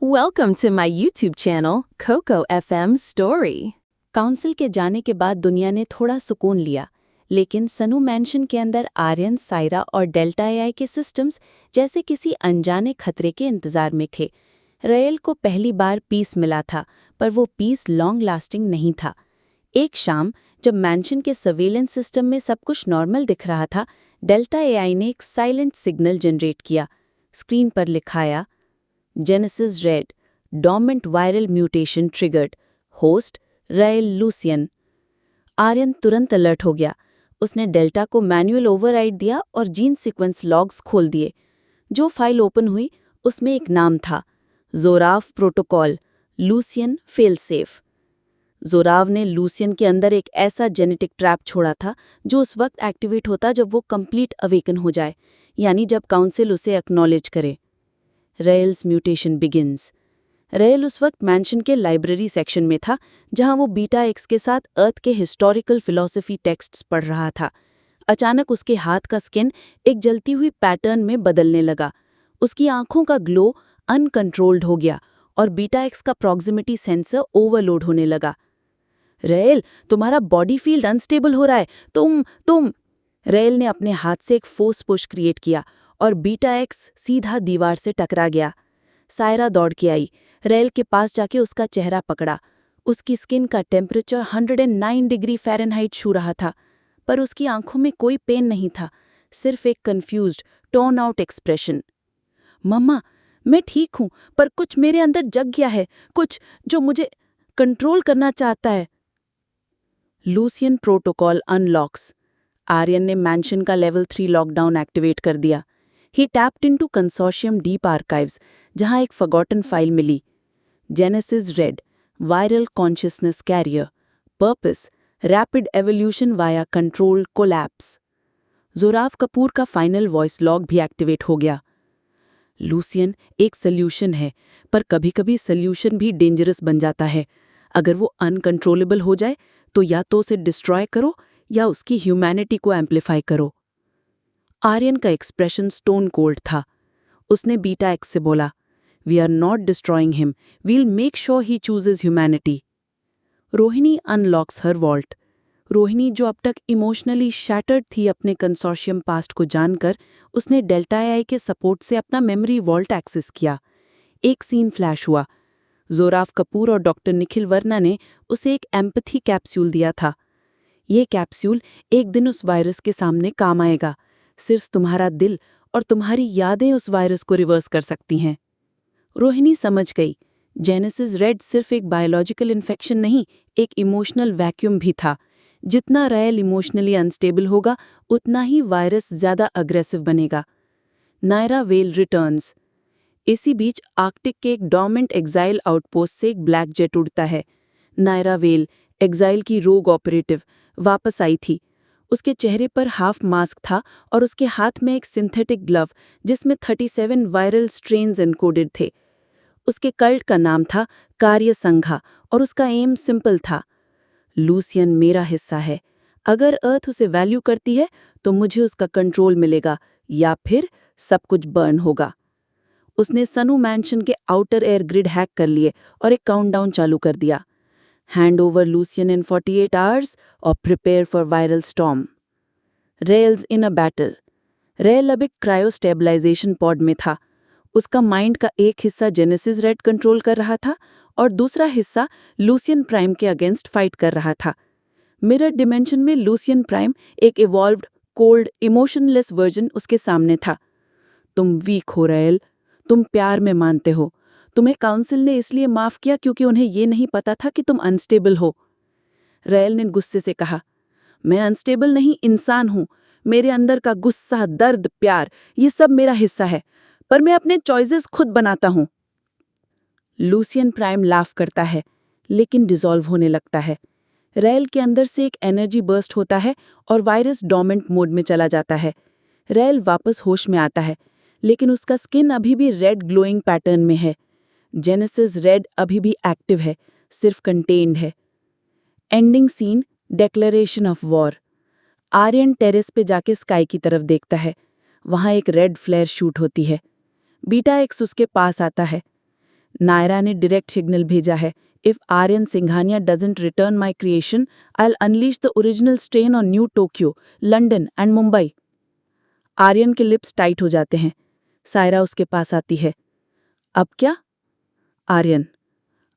Welcome to my YouTube channel, Coco FM Story. Council के जाने के बाद दुनिया ने थोड़ा सुकून लिया, लेकिन सनू मैंशन के अंदर आर्यन, सायरा और डेल्टा एआई के सिस्टम्स जैसे किसी अनजाने खतरे के इंतजार में थे। रयेल को पहली बार पीस मिला था, पर वो पीस लॉन्ग लास्टिंग नहीं था। एक शाम जब मैंशन के सर्वेलेंस सिस्टम में सब कुछ नॉर्मल दिख रहा था, डेल्टा एआई ने एक साइलेंट सिग्नल जनरेट किया। स्क्रीन पर लिखाया, genesis red, dormant viral mutation triggered, host Rael Lucian. Aryan तुरंत अलर्ट हो गया। उसने डेल्टा को मैनुअल ओवरराइड दिया और जीन सीक्वेंस लॉग्स खोल दिए। जो फाइल ओपन हुई उसमें एक नाम था, जोराव प्रोटोकॉल, लूसियन फेल सेफ। जोराव ने लूसियन के अंदर एक ऐसा जेनेटिक ट्रैप छोड़ा था जो उस वक्त एक्टिवेट होता जब वो कंप्लीट अवेकन हो जाए, यानी जब काउंसिल उसे एक्नॉलेज करे। Royals mutation begins. रयेल उस वक्त मैंशन के लाइब्रेरी सेक्शन में था, जहां वो बीटा एक्स के साथ अर्थ के हिस्टोरिकल फिलॉसफी टेक्स्ट्स पढ़ रहा था। अचानक उसके हाथ का स्किन एक जलती हुई पैटर्न में बदलने लगा। उसकी आंखों का ग्लो अनकंट्रोल्ड हो गया और बीटा एक्स का प्रॉक्सिमिटी सेंसर ओवरलोड होने लगा। रयेल, तुम्हारा बॉडी फील्ड अनस्टेबल हो रहा है। तुम रयेल ने अपने हाथ से एक फोर्स पुश क्रिएट किया और बीटा एक्स सीधा दीवार से टकरा गया। सायरा दौड़ के आई, रयेल के पास जाके उसका चेहरा पकड़ा। उसकी स्किन का टेम्परेचर 109 डिग्री फ़ारेनहाइट छू रहा था, पर उसकी आंखों में कोई पेन नहीं था, सिर्फ एक कंफ्यूज्ड, टॉर्न आउट एक्सप्रेशन। मम्मा, मैं ठीक हूं, पर कुछ मेरे अंदर जग गया है, कुछ जो मुझे कंट्रोल करना चाहता है। Lucien protocol unlocks. आर्यन ने मैंशन का लेवल 3 लॉकडाउन एक्टिवेट कर दिया। He tapped into consortium deep archives, जहां एक फॉरगॉटन फाइल मिली। Genesis Red, viral consciousness carrier, purpose rapid evolution via controlled collapse. Zorav Kapoor का फाइनल वॉइस लॉग भी एक्टिवेट हो गया। लूसियन एक सल्यूशन है, पर कभी-कभी सल्यूशन भी डेंजरस बन जाता है। अगर वो अनकंट्रोलेबल हो जाए तो या तो उसे डिस्ट्रॉय करो या उसकी ह्यूमैनिटी को एम्प्लीफाई करो। आर्यन का एक्सप्रेशन स्टोन कोल्ड था। उसने बीटा एक्स से बोला, we are not destroying him, we'll make sure he chooses humanity. Rohini unlocks her vault. Rohini, जो अब तक इमोशनली शैटर्ड थी अपने कंसोर्शियम पास्ट को जानकर, उसने डेल्टा एआई के सपोर्ट से अपना मेमोरी वॉल्ट एक्सेस किया। एक सीन फ्लैश हुआ। जोराव कपूर और डॉक्टर निखिल वर्मा ने उसे एक एम्पैथी कैप्सूल दिया था। ये कैप्सूल एक दिन उस वायरस के सामने काम आएगा। सिर्फ तुम्हारा दिल और तुम्हारी यादें उस वायरस को रिवर्स कर सकती हैं। रोहिणी समझ गई, जेनेसिस रेड सिर्फ एक बायोलॉजिकल इन्फेक्शन नहीं, एक इमोशनल वैक्यूम भी था। जितना रयेल इमोशनली अनस्टेबल होगा, उतना ही वायरस ज्यादा अग्रेसिव बनेगा। Naira well returns. इसी बीच आर्कटिक के एक डॉर्मेंट एग्जाइल आउटपोस्ट से एक ब्लैक जेट उड़ता है। नायरा वेल, एग्जाइल की रोग ऑपरेटिव, वापस आई थी। उसके चेहरे पर हाफ मास्क था और उसके हाथ में एक सिंथेटिक ग्लव जिसमें 37 वायरल स्ट्रेन्स एनकोडेड थे। उसके कल्ट का नाम था कार्य संघा और उसका एम सिंपल था, लूसियन मेरा हिस्सा है। अगर अर्थ उसे वैल्यू करती है तो मुझे उसका कंट्रोल मिलेगा, या फिर सब कुछ बर्न होगा। उसने सनू मैंशन के आउटर एयर ग्रिड हैक कर लिए और एक काउंटडाउन चालू कर दिया, हैंड ओवर लूसियन इन 48 आवर्स और prepare for viral storm. Rails in a battle. Rail अब एक क्रायोस्टेबलाइजेशन पॉड में था। उसका माइंड का एक हिस्सा जेनेसिस रेड कंट्रोल कर रहा था और दूसरा हिस्सा लूसियन प्राइम के अगेंस्ट फाइट कर रहा था। मिरर डिमेंशन में लूसियन प्राइम, एक इवॉल्व्ड, कोल्ड, इमोशनलेस वर्जन उसके सामने था। तुम वीक हो रयेल, तुम प्यार में मानते हो। तुम्हें काउंसिल ने इसलिए माफ किया क्योंकि उन्हें ये नहीं पता था कि तुम अनस्टेबल हो। रयेल ने गुस्से से कहा, मैं अनस्टेबल नहीं, इंसान हूं। मेरे अंदर का गुस्सा, दर्द, प्यार, ये सब मेरा हिस्सा है, पर मैं अपने चॉइसेस खुद बनाता हूं। लूसियन प्राइम लाफ करता है, लेकिन डिसॉल्व होने लगता है। रयेल के अंदर से एक एनर्जी बर्स्ट होता है और वायरस डोमेंट मोड में चला जाता है। रयेल वापस होश में आता है, लेकिन उसका स्किन अभी भी रेड ग्लोइंग पैटर्न में है। जेनेसिस रेड अभी भी एक्टिव है, सिर्फ कंटेन्ड है। Ending scene, declaration of war. Aryan terrace पे जाके स्काई की तरफ देखता है। वहां एक रेड फ्लेयर शूट होती है। बीटा एक्स उसके पास आता है। नायरा ने डायरेक्ट सिग्नल भेजा है, if Aryan Singhania doesn't return my creation, I will unleash the original strain on New Tokyo, London and Mumbai. Aryan के लिप्स टाइट हो जाते हैं। सायरा उसके पास आती है। अब क्या? आर्यन,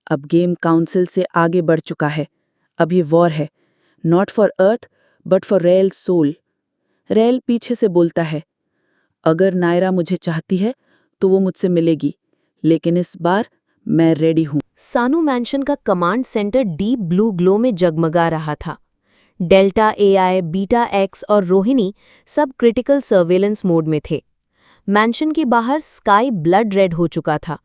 अब गेम काउंसिल से आगे बढ़ चुका है। अब ये वॉर है, not for earth but for Rael soul. Rael पीछे से बोलता है, अगर नायरा मुझे चाहती है तो वो मुझसे मिलेगी, लेकिन इस बार मैं रेडी हूं। सानू मैंशन का command centre deep blue glow में जगमगा रहा था। डेल्टा एआई, बीटा एक्स और रोहिणी सब क्रिटिकल सर्वेलेंस मोड में थे। मैंशन के बाहर स्काई ब्लड रेड हो चुका था।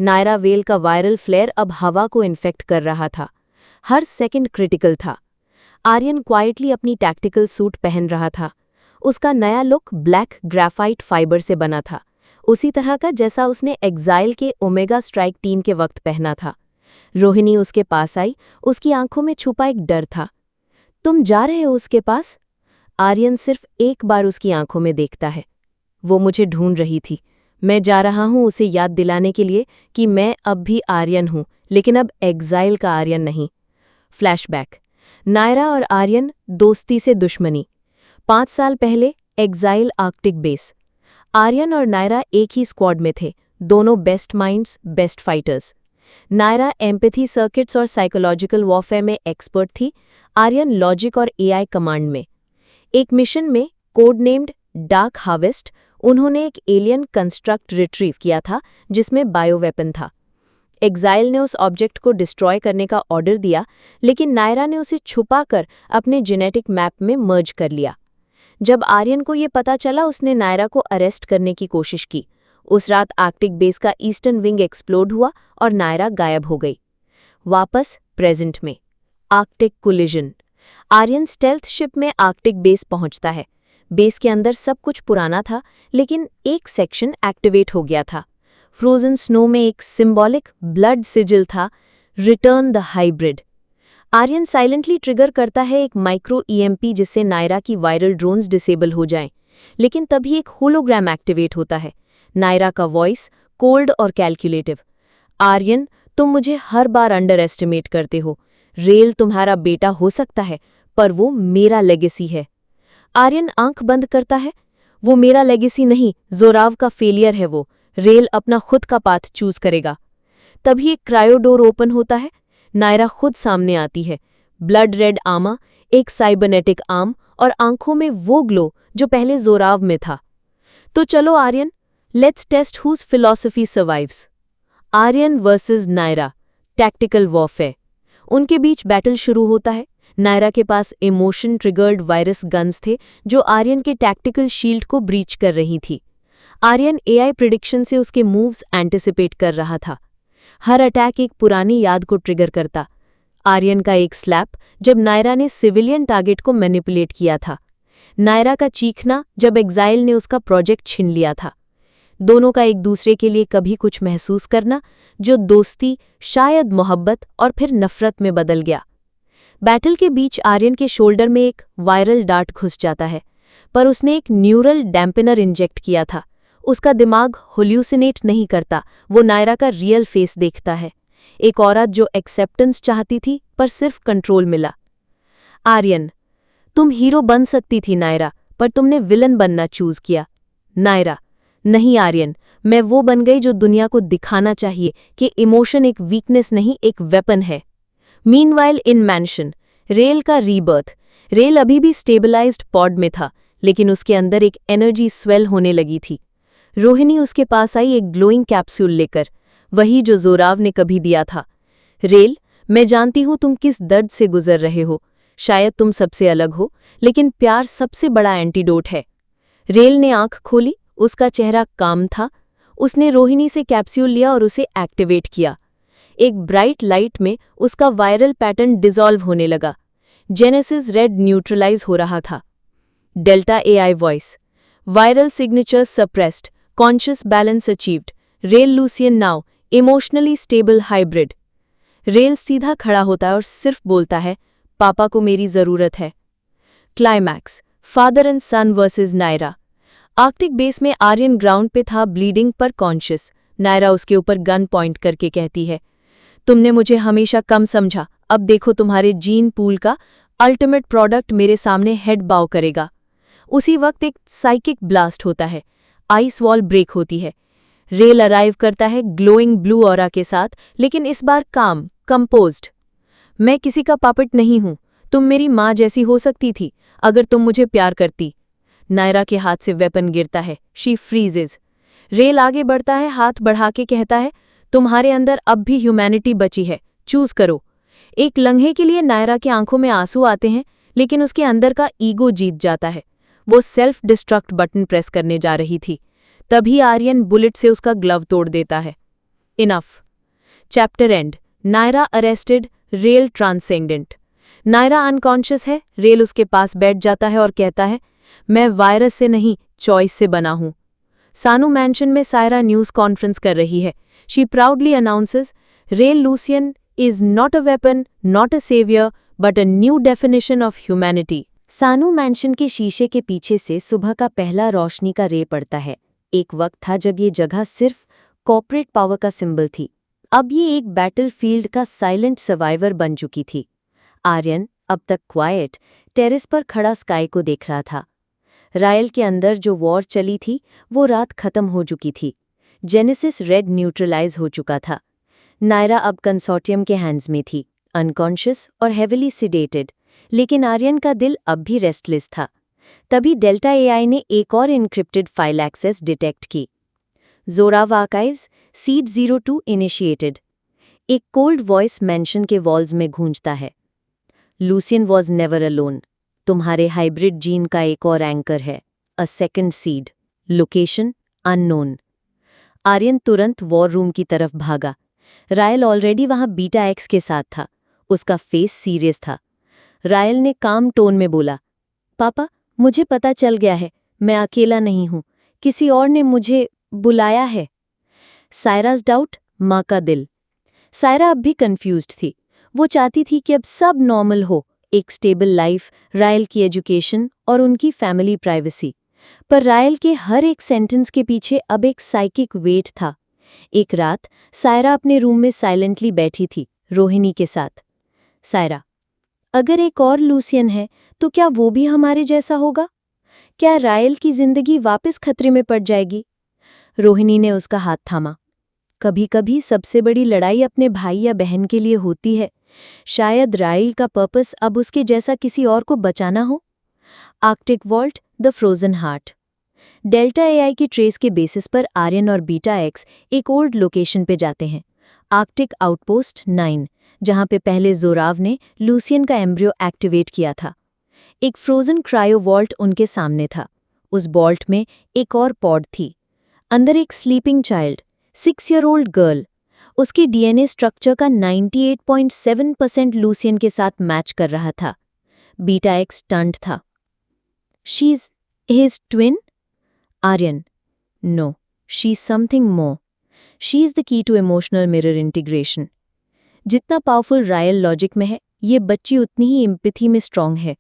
नायरा वेल का वायरल फ्लेयर अब हवा को इन्फेक्ट कर रहा था। हर सेकंड क्रिटिकल था। आर्यन क्वाइटली अपनी टैक्टिकल सूट पहन रहा था। उसका नया लुक ब्लैक ग्राफाइट फाइबर से बना था, उसी तरह का जैसा उसने एग्जाइल के ओमेगा स्ट्राइक टीम के वक्त पहना था। रोहिणी उसके पास आई, उसकी आंखों में छुपा एक डर था। तुम जा रहे हो उसके पास? आर्यन सिर्फ एक बार उसकी आंखों में देखता है। वो मुझे ढूंढ रही थी। मैं जा रहा हूं उसे याद दिलाने के लिए कि मैं अब भी आर्यन हूं, लेकिन अब एग्जाइल का आर्यन नहीं। फ्लैशबैक। नायरा और आर्यन दोस्ती से दुश्मनी। 5 साल पहले एग्जाइल आर्कटिक बेस। आर्यन और नायरा एक ही स्क्वाड में थे, दोनों best minds, best fighters. Naira empathy circuits और साइकोलॉजिकल वॉरफेयर में एक्सपर्ट थी, आर्यन लॉजिक और एआई कमांड में। एक मिशन में, कोड नेम्ड डार्क हार्वेस्ट, उन्होंने एक एलियन कंस्ट्रक्ट रिट्रीव किया था जिसमें बायोवेपन था। एग्जाइल ने उस ऑब्जेक्ट को डिस्ट्रॉय करने का ऑर्डर दिया, लेकिन नायरा ने उसे छुपाकर अपने जेनेटिक मैप में मर्ज कर लिया। जब आर्यन को ये पता चला, उसने नायरा को अरेस्ट करने की कोशिश की। उस रात आर्कटिक बेस का ईस्टर्न विंग एक्सप्लोड हुआ और नायरा गायब हो गई। वापस प्रेजेंट में, Arctic collision. Aryan stealth ship में आर्कटिक बेस पहुंचता है। बेस के अंदर सब कुछ पुराना था, लेकिन एक सेक्शन एक्टिवेट हो गया था। फ्रोजन स्नो में एक सिंबॉलिक ब्लड सिजिल था, return the hybrid. Aryan silently trigger करता है एक माइक्रो ईएमपी जिससे नायरा की वायरल ड्रोन्स डिसेबल हो जाएं, लेकिन तभी एक होलोग्राम एक्टिवेट होता है। नायरा का वॉइस कोल्ड और कैलकुलेटिव। आर्यन, तुम मुझे हर बार अंडर एस्टिमेट करते हो। रेल तुम्हारा बेटा हो सकता है, पर वो मेरा लेगेसी है। आर्यन आंख बंद करता है। वो मेरा लेगेसी नहीं, जोराव का फेलियर है वो। रेल अपना खुद का पाथ चूज करेगा। तभी एक क्रायोडोर ओपन होता है। नायरा खुद सामने आती है। ब्लड रेड आमा, एक साइबरनेटिक आर्म और आंखों में वो ग्लो जो पहले जोराव में था। तो चलो Aryan, let's test whose philosophy survives. Aryan versus Naira, tactical warfare. उनके बीच बैटल शुरू होता है। नायरा के पास इमोशन ट्रिगर्ड वायरस गन्स थे जो आर्यन के टैक्टिकल शील्ड को ब्रीच कर रही थी। आर्यन एआई प्रिडिक्शन से उसके मूव्स एंटिसिपेट कर रहा था। हर अटैक एक पुरानी याद को ट्रिगर करता। आर्यन का एक स्लैप जब नायरा ने सिविलियन टारगेट को मैनिपुलेट किया था। नायरा का चीखना जब एग्जाइल ने उसका प्रोजेक्ट छीन लिया था। दोनों का एक दूसरे के लिए कभी कुछ महसूस करना, जो दोस्ती, शायद मोहब्बत और फिर नफरत में बदल गया। बैटल के बीच आर्यन के शोल्डर में एक वायरल डार्ट घुस जाता है, पर उसने एक न्यूरल डैम्पनर इंजेक्ट किया था। उसका दिमाग होल्यूसिनेट नहीं करता, वो नायरा का रियल फेस देखता है। एक औरत जो एक्सेप्टेंस चाहती थी, पर सिर्फ कंट्रोल मिला। आर्यन, तुम हीरो बन सकती थी नायरा, पर तुमने विलन बनना चूज किया। नायरा, नहीं आर्यन, मैं वो बन गई जो दुनिया को दिखाना चाहिए कि इमोशन एक वीकनेस नहीं, एक वेपन है। मीनवाइल इन मैंशन, रेल का रीबर्थ। रेल अभी भी स्टेबलाइज्ड पॉड में था, लेकिन उसके अंदर एक एनर्जी स्वेल होने लगी थी। रोहिणी उसके पास आई एक ग्लोइंग कैप्सूल लेकर, वही जो जोराव ने कभी दिया था। रेल, मैं जानती हूं तुम किस दर्द से गुजर रहे हो। शायद तुम सबसे अलग हो, लेकिन प्यार सबसे बड़ा एंटीडोट है। रेल ने आंख खोली, उसका चेहरा काम था। उसने रोहिणी से कैप्सूल लिया और उसे एक्टिवेट किया। एक ब्राइट लाइट में उसका वायरल पैटर्न डिसॉल्व होने लगा। जेनेसिस रेड न्यूट्रलाइज हो रहा था। Delta AI voice, viral signature suppressed, conscious balance achieved, rail Lucien now, emotionally stable hybrid. Rail सीधा खड़ा होता है और सिर्फ बोलता है, पापा को मेरी जरूरत है। Climax, father and son versus Naira. Arctic base में आर्यन ग्राउंड पे था, ब्लीडिंग पर कॉन्शियस। नायरा उसके ऊपर गन पॉइंट करके कहती है, तुमने मुझे हमेशा कम समझा, अब देखो तुम्हारे जीन पूल का अल्टीमेट प्रोडक्ट मेरे सामने हेड बाव करेगा। उसी वक्त एक साइकिक ब्लास्ट होता है, आइस वॉल ब्रेक होती है। रेल अराइव करता है ग्लोइंग ब्लू ऑरा के साथ, लेकिन इस बार काम, कंपोज्ड। मैं किसी का पापट नहीं हूं, तुम मेरी माँ जैसी हो सकती थी अगर तुम मुझे प्यार करती। नायरा के हाथ से वेपन गिरता है, शी फ्रीजेज। रेल आगे बढ़ता है, हाथ बढ़ा के कहता है, तुम्हारे अंदर अब भी ह्यूमैनिटी बची है, चूज करो। एक लम्हे के लिए नायरा की आंखों में आंसू आते हैं, लेकिन उसके अंदर का ईगो जीत जाता है। वो सेल्फ डिस्ट्रक्ट बटन प्रेस करने जा रही थी, तभी आर्यन बुलेट से उसका ग्लव तोड़ देता है। Enough. Chapter end. Naira arrested, Rael transcendent. Naira unconscious है, रेल उसके पास बैठ जाता है और कहता है, मैं वायरस से नहीं, चॉइस से बना हूं। सानू मैंशन में सायरा न्यूज कॉन्फ्रेंस कर रही है। She proudly announces, Rael Lucian is not a weapon, not a saviour, but a new definition of humanity. Sanu mansion के शीशे के पीछे से सुबह का पहला रोशनी का रे पड़ता है। एक वक्त था जब ये जगह सिर्फ कॉर्पोरेट पावर का सिंबल थी, अब ये एक बैटलफील्ड का साइलेंट सर्वाइवर बन चुकी थी। आर्यन, अब तक क्वाइट, टेरेस पर खड़ा स्काई को देख रहा था। रायल के अंदर जो वॉर चली थी वो रात खत्म हो चुकी थी। जेनेसिस रेड न्यूट्रलाइज हो चुका था। नायरा अब कंसोर्टियम के हैंड्स में थी, अनकॉन्शियस और हेविली सिडेटेड, लेकिन आर्यन का दिल अब भी रेस्टलेस था। तभी डेल्टा एआई ने एक और इनक्रिप्टेड फाइल एक्सेस डिटेक्ट की। Zorav archives, seed 02 initiated. एक कोल्ड वॉइस मेंशन के वॉल्स में गूंजता है, लूसियन वॉज नेवर अलोन। तुम्हारे हाइब्रिड जीन का एक और एंकर है, a second seed, location unknown. Aryan तुरंत वॉर रूम की तरफ भागा। रायल ऑलरेडी वहां बीटा एक्स के साथ था, उसका फेस सीरियस था। रायल ने काम टोन में बोला, पापा, मुझे पता चल गया है, मैं अकेला नहीं हूं, किसी और ने मुझे बुलाया है। सायरा's डाउट, माँ का दिल। सायरा अब भी कंफ्यूज्ड थी। वो चाहती थी कि अब सब नॉर्मल हो, एक स्टेबल लाइफ, रायल की एजुकेशन और उनकी फैमिली प्राइवेसी। पर रायल के हर एक सेंटेंस के पीछे अब एक साइकिक वेट था। एक रात सायरा अपने रूम में साइलेंटली बैठी थी, रोहिणी के साथ। सायरा, अगर एक और लूसियन है तो क्या वो भी हमारे जैसा होगा? क्या रायल की जिंदगी वापस खतरे में पड़ जाएगी? रोहिणी ने उसका हाथ थामा। कभी कभी सबसे बड़ी लड़ाई अपने भाई या बहन के लिए होती है। शायद रायल का पर्पस अब उसके जैसा किसी और को बचाना हो। Arctic vault, the frozen heart. Delta AI की ट्रेस के बेसिस पर आर्यन और बीटा एक्स एक ओल्ड लोकेशन पे जाते हैं, आर्कटिक आउटपोस्ट 9, जहां पे पहले जोराव ने लूसियन का एम्ब्रियो एक्टिवेट किया था। एक फ्रोजन क्रायो वॉल्ट उनके सामने था। उस वॉल्ट में एक और पॉड थी, अंदर एक स्लीपिंग चाइल्ड, 6-year-old गर्ल। उसकी डीएनए स्ट्रक्चर का 98.7% लूसियन के साथ मैच कर रहा था। बीटा एक्स स्टंट था। She is his twin? Aryan, no, she is something more. She is the key to emotional mirror integration. जितना पावरफुल रायल लॉजिक में है, ये बच्ची उतनी ही एम्पैथी में स्ट्रांग है।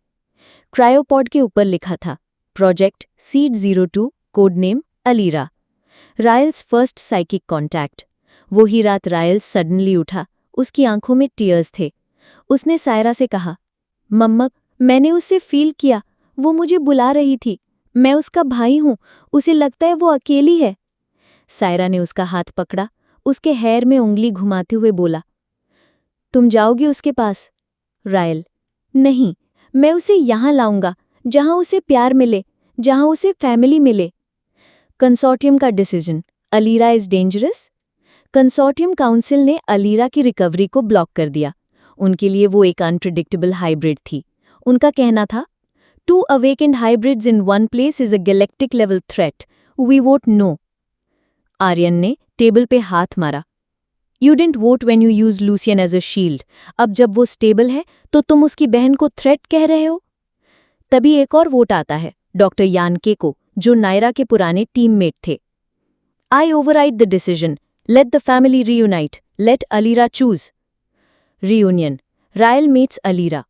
क्रायोपॉड के ऊपर लिखा था, project seed 02, code name Alira. Rayal's first psychic contact. वो ही रात रायल सडनली उठा, उसकी आंखों में टीयर्स थे। उसने सायरा से कहा, मम्मा, मैंने उससे फील किया, वो मुझे बुला रही थी, मैं उसका भाई हूं, उसे लगता है वो अकेली है। सायरा ने उसका हाथ पकड़ा, उसके हेयर में उंगली घुमाते हुए बोला, तुम जाओगी उसके पास? रायल, नहीं, मैं उसे यहां लाऊंगा, जहां उसे प्यार मिले, जहां उसे फैमिली मिले। कंसोर्टियम का decision, Alira is dangerous. Consortium council ने अलीरा की रिकवरी को ब्लॉक कर दिया। उनके लिए वो एक अनप्रिडिक्टेबल हाइब्रिड थी। उनका कहना था, 2 awakened hybrids in one place is a galactic level threat. We vote no. Aryan ने टेबल पे हाथ मारा। You didn't vote when you used Lucian as a shield. अब जब वो स्टेबल है तो तुम उसकी बहन को थ्रेट कह रहे हो? तभी एक और वोट आता है, डॉक्टर यानके को, जो नायरा के पुराने टीममेट थे। I override the decision. Let the family reunite. Let Alira choose. Reunion. Rayal meets Alira.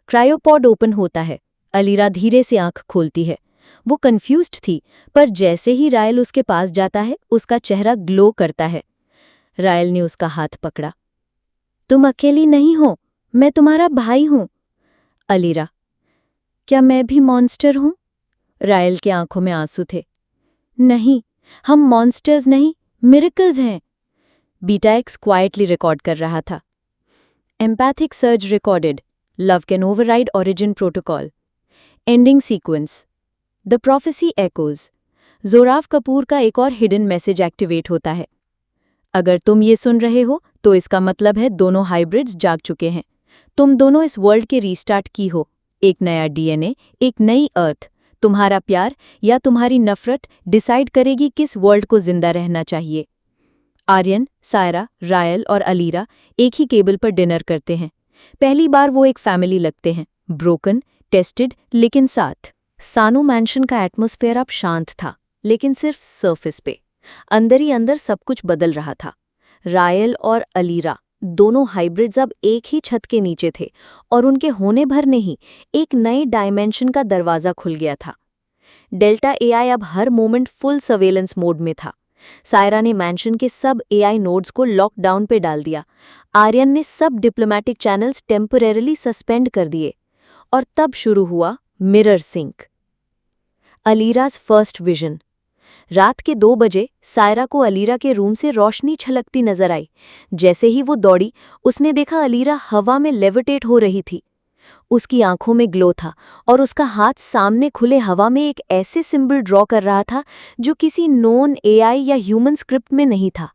Cryopod open होता है। अलीरा धीरे से आंख खोलती है। वो कंफ्यूज्ड थी, पर जैसे ही रायल उसके पास जाता है उसका चेहरा ग्लो करता है। रायल ने उसका हाथ पकड़ा। तुम अकेली नहीं हो, मैं तुम्हारा भाई हूं। अलीरा, क्या मैं भी मॉन्स्टर हूं? रायल के आंखों में आंसू थे। नहीं, हम मॉन्स्टर्स नहीं, मिरेकल्स हैं। बीटा एक्स क्वाइटली रिकॉर्ड कर रहा था। Empathic surge recorded, love can override origin protocol. Ending sequence, the prophecy echoes. Zorav Kapoor का एक और हिडन मैसेज एक्टिवेट होता है। अगर तुम ये सुन रहे हो तो इसका मतलब है दोनों हाइब्रिड्स जाग चुके हैं। तुम दोनों इस वर्ल्ड के रीस्टार्ट की हो। एक नया डीएनए, एक नई अर्थ। तुम्हारा प्यार या तुम्हारी नफरत डिसाइड करेगी किस वर्ल्ड को जिंदा रहना चाहिए। आर्यन, सायरा, रायल और अलीरा एक ही टेबल पर डिनर करते हैं। पहली बार वो एक फैमिली लगते हैं, ब्रोकन, टेस्टेड, लेकिन साथ। सानू मैंशन का एटमॉस्फेयर अब शांत था, लेकिन सिर्फ सरफेस पे। अंदर ही अंदर सब कुछ बदल रहा था। रायल और अलीरा दोनों हाइब्रिड्स अब एक ही छत के नीचे थे, और उनके होने भर ने ही एक नए डायमेंशन का दरवाजा खुल गया था। डेल्टा एआई अब हर मोमेंट फुल सर्वेलेंस मोड में था। सायरा ने मैंशन के सब एआई नोड्स को लॉकडाउन पे डाल दिया। आर्यन ने सब डिप्लोमैटिक चैनल्स टेम्परेरली सस्पेंड कर दिए। और तब शुरू हुआ mirror sync. Alira's first vision. रात के 2 बजे सायरा को अलीरा के रूम से रोशनी छलकती नजर आई। जैसे ही वो दौड़ी, उसने देखा अलीरा हवा में लेविटेट हो रही थी। उसकी आंखों में ग्लो था और उसका हाथ सामने खुले हवा में एक ऐसे सिंबल ड्रॉ कर रहा था जो किसी नोन एआई या ह्यूमन स्क्रिप्ट में नहीं था।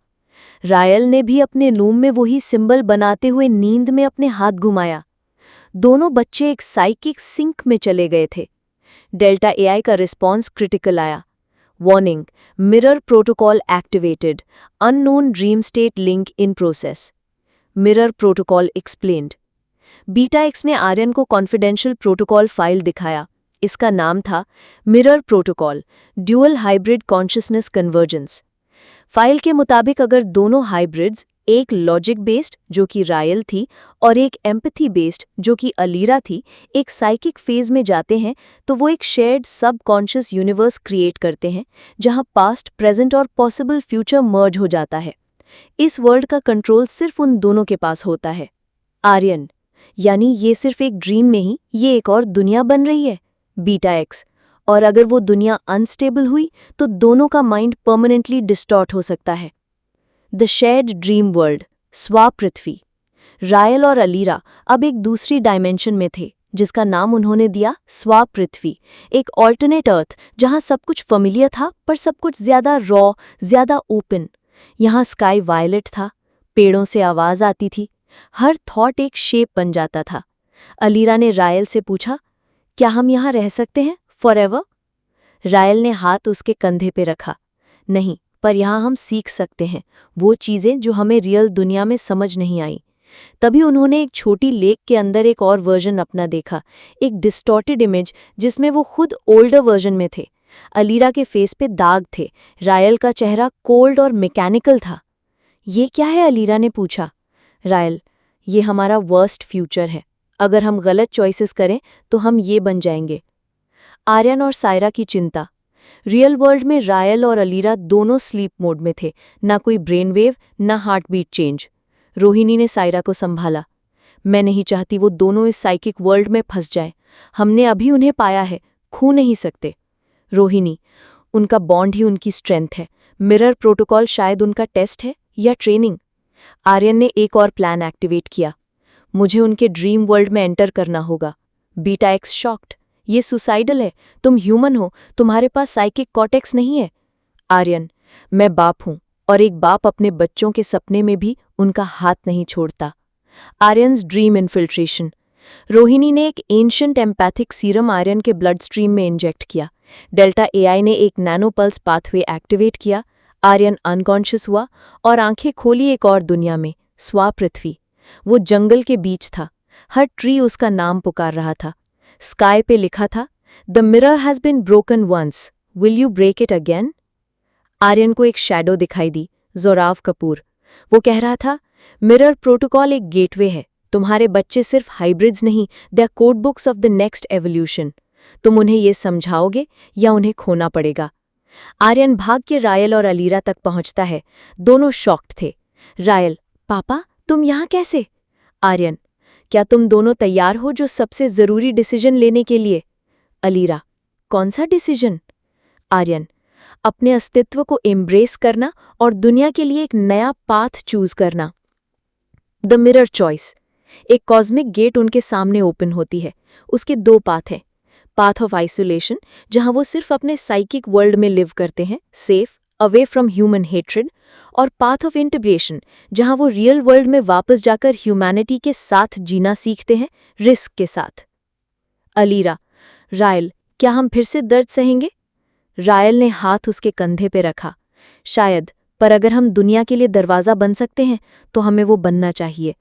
रायल ने भी अपने रूम में वही सिंबल बनाते हुए नींद में अपने हाथ घुमाया। दोनों बच्चे एक साइकिक सिंक में चले गए थे। डेल्टा एआई का रिस्पॉन्स क्रिटिकल आया। Warning, mirror protocol activated, unknown dream state link in process. Mirror protocol explained. Beta x ने आर्यन को कॉन्फिडेंशियल प्रोटोकॉल फाइल दिखाया। इसका नाम था mirror protocol, dual hybrid consciousness convergence. File के मुताबिक अगर दोनों हाइब्रिड्स, एक लॉजिक बेस्ड जो कि रायल थी और एक एम्पैथी बेस्ड जो कि अलीरा थी, एक साइकिक फेज में जाते हैं तो वो एक शेयर्ड सब कॉन्शियस यूनिवर्स क्रिएट करते हैं जहां पास्ट, प्रेजेंट और पॉसिबल फ्यूचर मर्ज हो जाता है। इस वर्ल्ड का कंट्रोल सिर्फ उन दोनों के पास होता है। आर्यन, यानी ये सिर्फ एक ड्रीम में ही ये एक और दुनिया बन रही है, बीटा एक्स। और अगर वो दुनिया अनस्टेबल हुई तो दोनों का माइंड परमानेंटली डिस्टॉर्ट हो सकता है। द शेयर्ड ड्रीम वर्ल्ड, स्वा पृथ्वी। रायल और अलीरा अब एक दूसरी डायमेंशन में थे जिसका नाम उन्होंने दिया स्वा पृथ्वी, एक ऑल्टरनेट अर्थ जहां सब कुछ फमिलियर था पर सब कुछ ज्यादा रॉ, ज्यादा ओपन। यहाँ स्काई वायलेट था, पेड़ों से आवाज आती थी, हर थॉट एक शेप बन जाता था। अलीरा ने रायल से पूछा, क्या हम यहाँ रह सकते हैं फॉरएवर? रायल ने हाथ उसके कंधे पे रखा। नहीं, पर यहाँ हम सीख सकते हैं वो चीजें जो हमें रियल दुनिया में समझ नहीं आई। तभी उन्होंने एक छोटी लेक के अंदर एक और वर्जन अपना देखा, एक डिस्टॉर्टेड इमेज जिसमें वो खुद ओल्डर वर्जन में थे। अलीरा के फेस पे दाग थे, रायल का चेहरा कोल्ड और मैकेनिकल था। ये क्या है? अलीरा ने पूछा। रायल, ये हमारा वर्स्ट फ्यूचर है। अगर हम गलत चॉइसेस करें तो हम ये बन जाएंगे। आर्यन और सायरा की चिंता। रियल वर्ल्ड में रायल और अलीरा दोनों स्लीप मोड में थे, ना कोई ब्रेन वेव, ना हार्ट बीट चेंज। रोहिणी ने सायरा को संभाला। मैं नहीं चाहती वो दोनों इस साइकिक वर्ल्ड में फंस जाएं। हमने अभी उन्हें पाया है, खो नहीं सकते। रोहिणी, उनका बॉन्ड ही उनकी स्ट्रेंथ है। मिरर प्रोटोकॉल शायद उनका टेस्ट है या ट्रेनिंग। आर्यन ने एक और प्लान एक्टिवेट किया। मुझे उनके ड्रीम वर्ल्ड में एंटर करना होगा। Beta x shocked. ये सुसाइडल है, तुम ह्यूमन हो, तुम्हारे पास साइकिक कॉर्टेक्स नहीं है। आर्यन, मैं बाप हूं और एक बाप अपने बच्चों के सपने में भी उनका हाथ नहीं छोड़ता। Aryans dream infiltration. रोहिणी ने एक एंशिएंट एम्पैथिक सीरम आर्यन के ब्लड स्ट्रीम में इंजेक्ट किया। डेल्टा एआई ने एक नैनोपल्स पाथवे एक्टिवेट किया। आर्यन अनकॉन्शियस हुआ और आंखें खोली एक और दुनिया में, स्वा पृथ्वी। वो जंगल के बीच था, हर ट्री उसका नाम पुकार रहा था। स्काई पे लिखा था, the mirror has been broken once, will you break it again? Aryan को एक शैडो दिखाई दी, जोराव कपूर। वो कह रहा था, मिरर प्रोटोकॉल एक गेटवे है। तुम्हारे बच्चे सिर्फ हाइब्रिड्स नहीं, they R code books of the next evolution. तुम उन्हें ये समझाओगे या उन्हें खोना पड़ेगा? आर्यन भाग के रायल और अलीरा तक पहुंचता है। दोनों शॉक्ड थे। रायल, पापा, तुम यहाँ कैसे? आर्यन, क्या तुम दोनों तैयार हो जो सबसे जरूरी डिसीजन लेने के लिए? अलीरा, कौन सा डिसीजन? आर्यन, अपने अस्तित्व को एम्ब्रेस करना और दुनिया के लिए एक नया पाथ चूज करना। The mirror choice. एक कॉस्मिक गेट उनके सामने ओपन होती है। उसके दो पाथ हैं। पाथ ऑफ आइसोलेशन, जहां वो सिर्फ अपने साइकिक वर्ल्ड में लिव करते हैं, safe, away from human hatred, और पाथ ऑफ इंटीग्रेशन, जहां वो रियल वर्ल्ड में वापस जाकर ह्यूमैनिटी के साथ जीना सीखते हैं, रिस्क के साथ। अलीरा, रायल, क्या हम फिर से दर्द सहेंगे? रायल ने हाथ उसके कंधे पे रखा। शायद, पर अगर हम दुनिया के लिए दरवाज़ा बन सकते हैं तो हमें वो बनना चाहिए।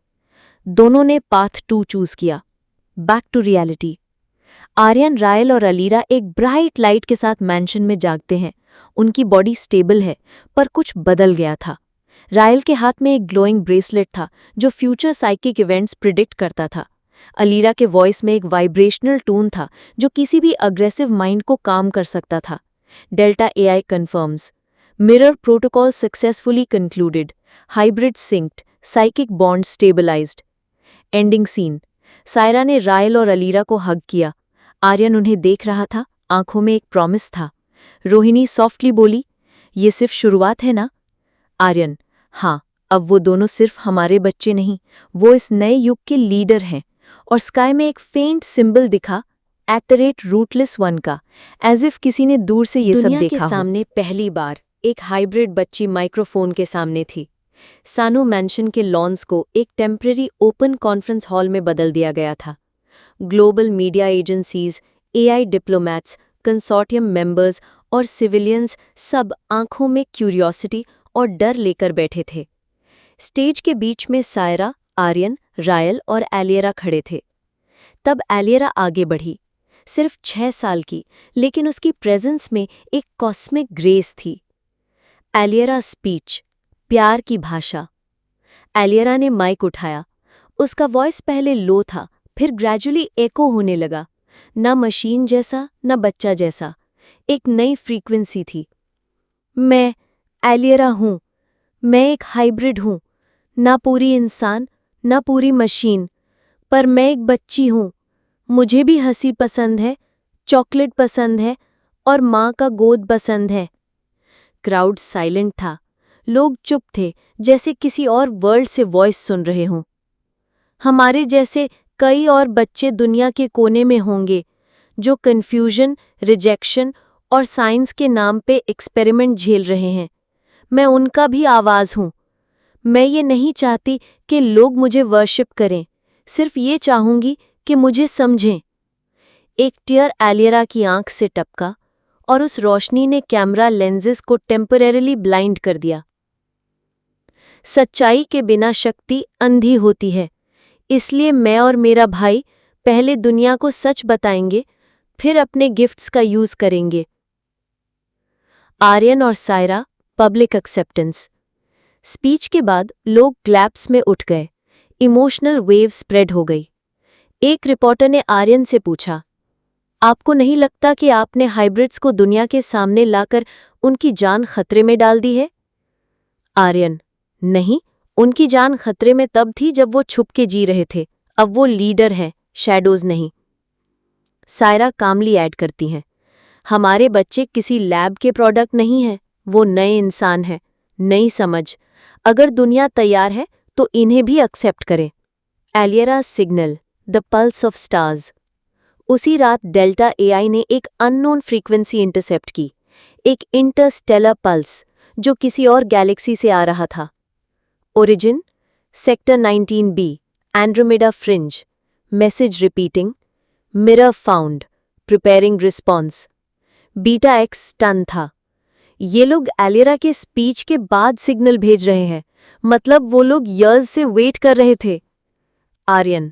दोनों ने पाथ 2 चूज किया, back to reality. Aryan, Rael और अलीरा एक ब्राइट लाइट के साथ मैंशन में जागते हैं। उनकी बॉडी स्टेबल है, पर कुछ बदल गया था। रायल के हाथ में एक ग्लोइंग ब्रेसलेट था जो फ्यूचर साइकिक इवेंट्स प्रिडिक्ट करता था। अलीरा के वॉइस में एक वाइब्रेशनल टोन था जो किसी भी अग्रेसिव माइंड को काम कर सकता था। Delta AI confirms, mirror protocol successfully concluded, hybrid synced, psychic bond stabilised. Ending scene. Saira ने रायल और अलीरा को हग किया। आर्यन उन्हें देख रहा था, आंखों में एक प्रॉमिस था। रोहिणी सॉफ्टली बोली, ये सिर्फ शुरुआत है ना? आर्यन, हाँ, अब वो दोनों सिर्फ हमारे बच्चे नहीं, वो इस नए युग के लीडर हैं। और स्काई में एक फेंट सिंबल दिखा, @रूटलेस1 का, एज इफ किसी ने दूर से ये सब दुनिया देखा के हो। सामने पहली बार एक हाइब्रिड बच्ची माइक्रोफोन के सामने थी। सानू मैंशन के लॉन्स को एक टेम्पररी ओपन कॉन्फ्रेंस हॉल में बदल दिया गया था। Global media agencies, AI diplomats, consortium members और सिविलियंस सब आंखों में क्यूरियोसिटी और डर लेकर बैठे थे। स्टेज के बीच में सायरा, आर्यन, रायल और एलियरा खड़े थे। तब एलियरा आगे बढ़ी, सिर्फ 6 साल की, लेकिन उसकी प्रेजेंस में एक कॉस्मिक ग्रेस थी। एलियरा स्पीच, प्यार की भाषा। एलियरा ने माइक उठाया। उसका वॉइस पहले लो था, फिर ग्रेजुअली एको होने लगा। ना मशीन जैसा, ना बच्चा जैसा, एक नई फ्रीक्वेंसी थी। मैं एलियरा हूँ। मैं एक हाइब्रिड हूँ, ना पूरी इंसान, ना पूरी मशीन, पर मैं एक बच्ची हूँ। मुझे भी हंसी पसंद है, चॉकलेट पसंद है और माँ का गोद पसंद है। क्राउड साइलेंट था। लोग चुप थे, जैसे किसी और वर्ल्ड से वॉइस सुन रहे हों। हमारे जैसे कई और बच्चे दुनिया के कोने में होंगे जो कन्फ्यूजन, रिजेक्शन और साइंस के नाम पे एक्सपेरिमेंट झेल रहे हैं। मैं उनका भी आवाज़ हूँ। मैं ये नहीं चाहती कि लोग मुझे वर्शिप करें, सिर्फ ये चाहूंगी कि मुझे समझें। एक टीयर एलियरा की आंख से टपका और उस रोशनी ने कैमरा लेंसेज को टेम्परेरीली ब्लाइंड कर दिया। सच्चाई के बिना शक्ति अंधी होती है, इसलिए मैं और मेरा भाई पहले दुनिया को सच बताएंगे, फिर अपने गिफ्ट्स का यूज करेंगे। आर्यन और सायरा, पब्लिक एक्सेप्टेंस। स्पीच के बाद लोग क्लैप्स में उठ गए। इमोशनल वेव स्प्रेड हो गई। एक रिपोर्टर ने आर्यन से पूछा, आपको नहीं लगता कि आपने हाइब्रिड्स को दुनिया के सामने लाकर उनकी जान खतरे में डाल दी है? आर्यन, नहीं, उनकी जान खतरे में तब थी जब वो छुप के जी रहे थे। अब वो लीडर हैं, शैडोज नहीं। सायरा कामली ऐड करती हैं, हमारे बच्चे किसी लैब के प्रोडक्ट नहीं हैं, वो नए इंसान हैं, नई समझ। अगर दुनिया तैयार है तो इन्हें भी एक्सेप्ट करें। Alira signal, the pulse of stars. उसी रात डेल्टा एआई ने एक अननोन फ्रीक्वेंसी इंटरसेप्ट की, एक इंटरस्टेलर पल्स जो किसी और गैलेक्सी से आ रहा था। Origin, sector 19B, Andromeda fringe. Message repeating, mirror found, preparing response. Beta X टन था। ये लोग एलियरा के स्पीच के बाद सिग्नल भेज रहे हैं, मतलब वो लोग ईयर्स से वेट कर रहे थे। आर्यन,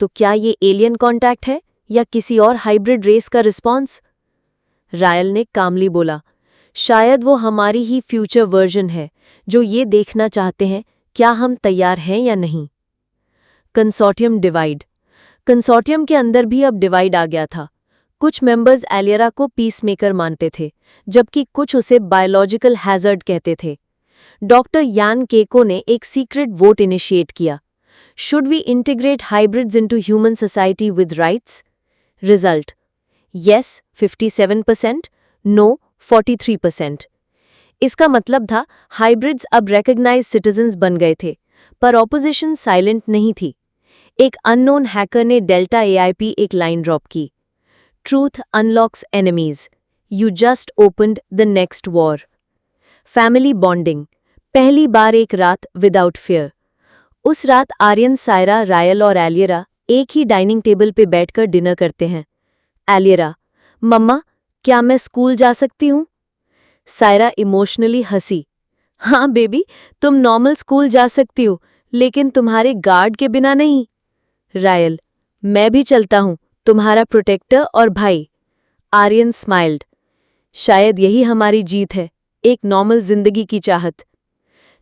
तो क्या ये एलियन कॉन्टैक्ट है या किसी और हाइब्रिड रेस का रिस्पॉन्स? रायल ने कामली बोला, शायद वो हमारी ही फ्यूचर वर्जन है जो ये देखना चाहते हैं क्या हम तैयार हैं या नहीं। Consortium divide. कंसोर्टियम के अंदर भी अब डिवाइड आ गया था। कुछ मेंबर्स एलियरा को पीसमेकर मानते थे, जबकि कुछ उसे बायोलॉजिकल हैजर्ड कहते थे। डॉक्टर यान केको ने एक सीक्रेट वोट इनिशिएट किया। Should we integrate hybrids into human society with rights? Result: yes 57%, no 43%। इसका मतलब था हाइब्रिड्स अब रिकॉग्नाइज्ड सिटीजन्स बन गए थे, पर ऑपोजिशन साइलेंट नहीं थी। एक अननोन हैकर ने डेल्टा एआईपी एक लाइन ड्रॉप की, truth unlocks enemies, you just opened the next war. Family bonding, पहली बार एक रात विदाउट फियर। उस रात आर्यन, सायरा, रायल और एलियरा एक ही डाइनिंग टेबल पे बैठकर डिनर करते हैं। एलियरा: मम्मा, क्या मैं स्कूल जा सकती हूँ? सायरा इमोशनली हंसी, हाँ बेबी, तुम नॉर्मल स्कूल जा सकती हो, लेकिन तुम्हारे गार्ड के बिना नहीं। रायल: मैं भी चलता हूँ, तुम्हारा प्रोटेक्टर और भाई। आर्यन स्माइल्ड, शायद यही हमारी जीत है, एक नॉर्मल जिंदगी की चाहत।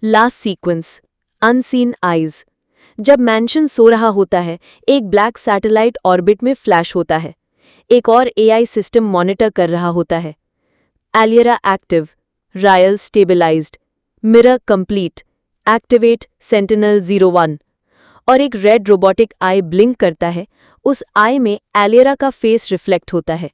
Last sequence, unseen eyes. जब मैंशन सो रहा होता है, एक ब्लैक सैटेलाइट ऑर्बिट में फ्लैश होता है। एक और एआई सिस्टम मॉनिटर कर रहा होता है। Alira active, Rayal stabilised, mirror complete, activate sentinel 01। और एक रेड रोबोटिक आई ब्लिंक करता है। उस आई में एलियरा का फेस रिफ्लेक्ट होता है।